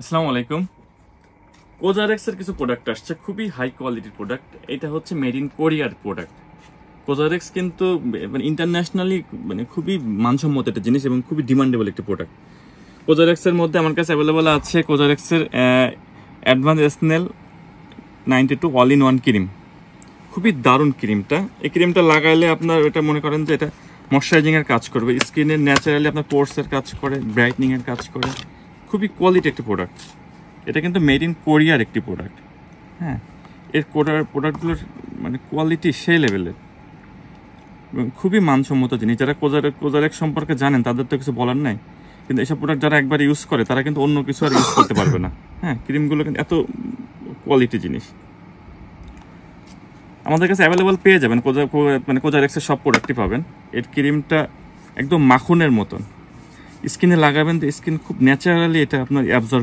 আসসালামু আলাইকুম। কোজারেক্সের কিছু প্রোডাক্ট আসছে, খুবই হাই কোয়ালিটির প্রোডাক্ট। এটা হচ্ছে মেড ইন কোরিয়ার প্রোডাক্ট। কোজারেক্স কিন্তু ইন্টারন্যাশনালি খুবই মানসম্মত একটা জিনিস এবং খুবই ডিমান্ডেবল একটা প্রোডাক্ট। কোজারেক্সের মধ্যে আমার কাছে অ্যাভেলেবল আছে কোজারেক্সের অ্যাডভান্স এসনেল 92 অল ইন ওয়ান ক্রিম। খুবই দারুণ ক্রিমটা। এই ক্রিমটা লাগাইলে আপনার এটা মনে করেন যে এটা ময়শ্চারাইজিংয়ের কাজ করবে, স্কিনের ন্যাচারালি আপনার পোর্সের কাজ করে, ব্রাইটনিংয়ের কাজ করে। খুবই কোয়ালিটি একটি প্রোডাক্ট। এটা কিন্তু মেড ইন কোরিয়ার একটি প্রোডাক্ট। হ্যাঁ, এর প্রোডাক্টগুলোর কোয়ালিটি সেই লেভেলের এবং খুবই মানসম্মত জিনিস। যারা কোজারেক্স সম্পর্কে জানেন তাদের তো কিছু বলার নাই, কিন্তু এইসব প্রোডাক্ট যারা একবার ইউজ করে তারা কিন্তু অন্য কিছু আর ইউজ করতে পারবে না। হ্যাঁ, ক্রিমগুলো কিন্তু এত কোয়ালিটি জিনিস আমাদের কাছে অ্যাভেলেবল পেয়ে যাবেন। কোজারেক্সের সব প্রোডাক্টই পাবেন। এর ক্রিমটা একদম মাখনের মতন, স্কিনে লাগাবেন তো স্কিন খুব ন্যাচারালি এটা আপনার অ্যাবজর্ব